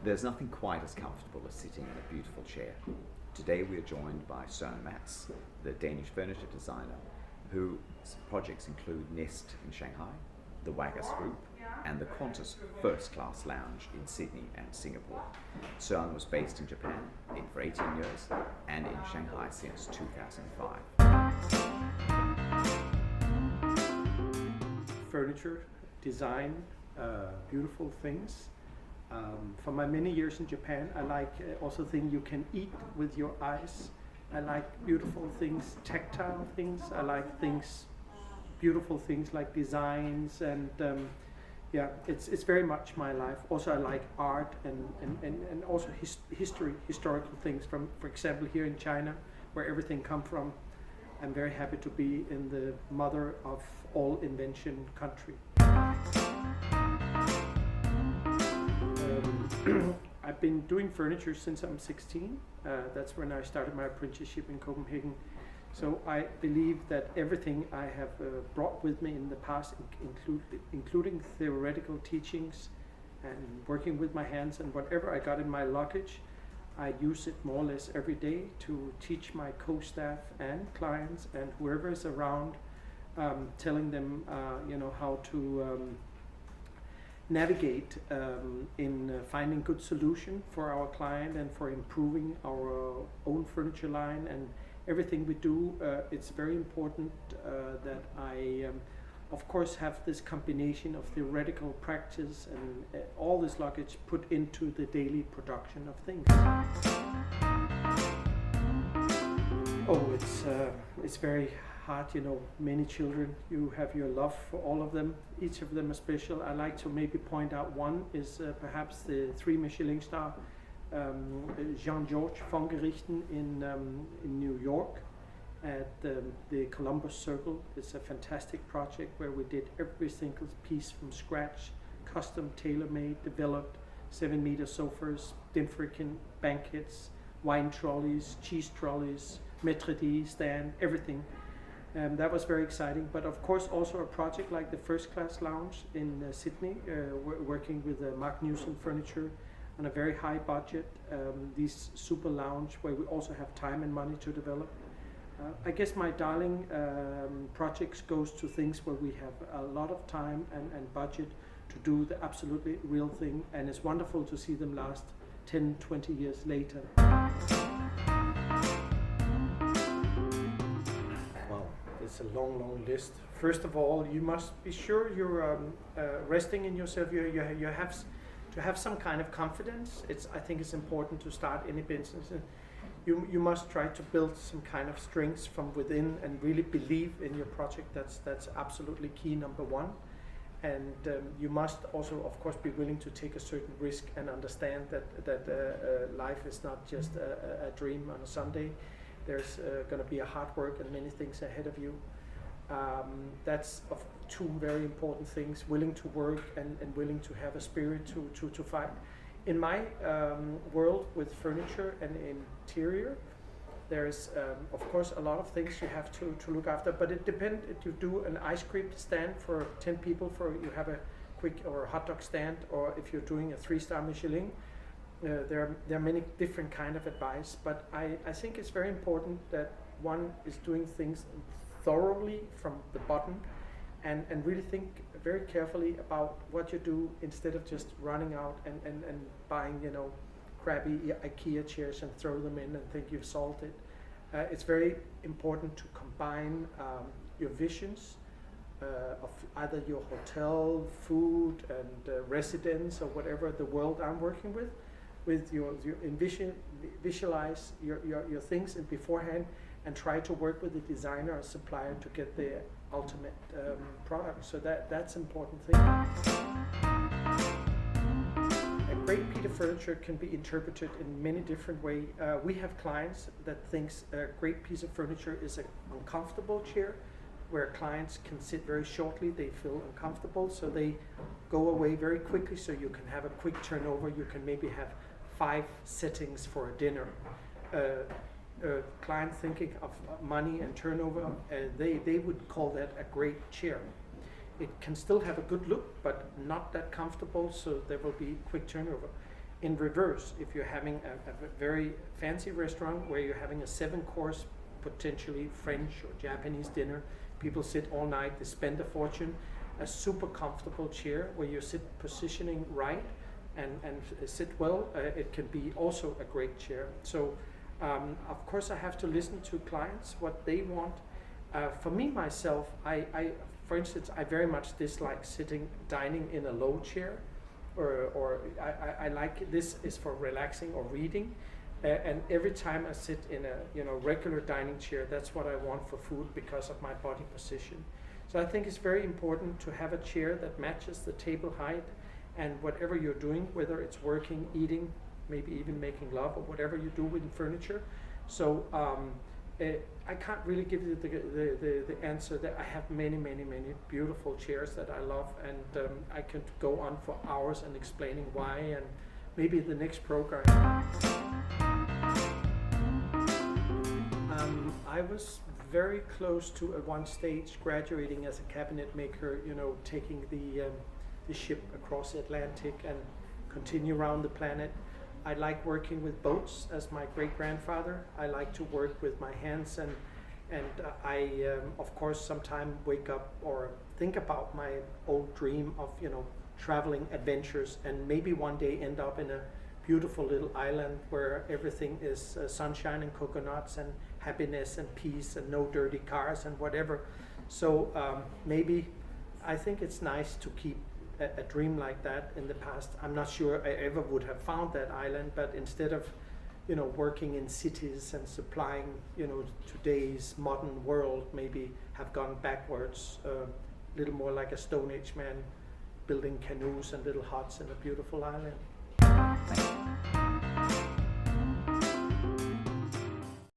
There's nothing quite as comfortable as sitting in a beautiful chair. Today we are joined by Søren Matz, the Danish furniture designer, whose projects include Nest in Shanghai, the Waggers Group, and the Qantas First Class Lounge in Sydney and Singapore. Søren was based in Japan for 18 years and in Shanghai since 2005. Furniture, design, beautiful things. For my many years in Japan, I like also things you can eat with your eyes. I like beautiful things, tactile things. I like things, beautiful things like designs, and it's very much my life. Also, I like art and also historical things. From, for example, here in China, where everything comes from. I'm very happy to be in the mother of all invention country. I've been doing furniture since I'm 16. That's when I started my apprenticeship in Copenhagen. So I believe that everything I have brought with me in the past, including theoretical teachings and working with my hands and whatever I got in my luggage, I use it more or less every day to teach my co-staff and clients and whoever is around, telling them how to navigate in finding good solution for our client and for improving our own furniture line and everything we do. It's very important that I of course have this combination of theoretical practice and all this luggage put into the daily production of things. It's very hard, many children, you have your love for all of them, each of them is special. I like to maybe point out one is perhaps the 3 Michelin star Jean-Georges Fongerichten in New York at the Columbus Circle. It's a fantastic project where we did every single piece from scratch, custom, tailor-made, developed 7-meter sofas, Dinfrican banquets, wine trolleys, cheese trolleys, maitre d' stand, everything. That was very exciting, but of course also a project like the First Class Lounge in Sydney, working with Mark Newson Furniture on a very high budget, these super lounge where we also have time and money to develop. I guess my darling projects goes to things where we have a lot of time and budget to do the absolutely real thing, and it's wonderful to see them last 10, 20 years later. Well, it's a long list. First of all, you must be sure you're resting in yourself. You have to have some kind of confidence. I think it's important to start any business. You must try to build some kind of strengths from within and really believe in your project. That's absolutely key, number one. And you must also, of course, be willing to take a certain risk and understand that life is not just a dream on a Sunday. There's going to be a hard work and many things ahead of you. That's of two very important things: willing to work and willing to have a spirit to fight. In my world with furniture and interior, there's of course a lot of things you have to look after, but it depends. If you do an ice cream stand for 10 people, you have a quick or a hot dog stand, or if you're doing a 3-star Michelin, there are many different kind of advice. But I think it's very important that one is doing things thoroughly from the bottom and really think very carefully about what you do, instead of just running out and buying crappy IKEA chairs and throw them in and think you've solved it. It's very important to combine your visions of either your hotel, food and residence or whatever the world I'm working with your visualize your things in beforehand and try to work with the designer or supplier to get the ultimate product. So that's an important thing. A great piece of furniture can be interpreted in many different ways. We have clients that thinks a great piece of furniture is an uncomfortable chair, where clients can sit very shortly, they feel uncomfortable, so they go away very quickly, so you can have a quick turnover. You can maybe have 5 settings for a dinner. Client thinking of money and turnover, they would call that a great chair. It can still have a good look, but not that comfortable, so there will be quick turnover. in reverse, if you're having a very fancy restaurant where you're having a 7-course, potentially French or Japanese dinner, people sit all night, they spend a fortune, a super comfortable chair where you sit positioning right and sit well, it can be also a great chair. So of course I have to listen to clients, what they want. For me, myself, for instance, I very much dislike dining in a low chair, or I like, this is for relaxing or reading, and every time I sit in a regular dining chair, that's what I want for food because of my body position. So I think it's very important to have a chair that matches the table height and whatever you're doing, whether it's working, eating, maybe even making love, or whatever you do with furniture. So I can't really give you the answer. That I have many beautiful chairs that I love, and I could go on for hours and explaining why, and maybe the next program. I was very close to at one stage graduating as a cabinet maker, taking the ship across the Atlantic and continue around the planet. I like working with boats as my great-grandfather. I like to work with my hands, and I of course sometimes wake up or think about my old dream of traveling adventures, and maybe one day end up in a beautiful little island where everything is sunshine and coconuts and happiness and peace and no dirty cars and whatever. So maybe I think it's nice to keep a dream like that in the past. I'm not sure I ever would have found that island, but instead of working in cities and supplying today's modern world, maybe have gone backwards, a little more like a Stone Age man, building canoes and little huts in a beautiful island.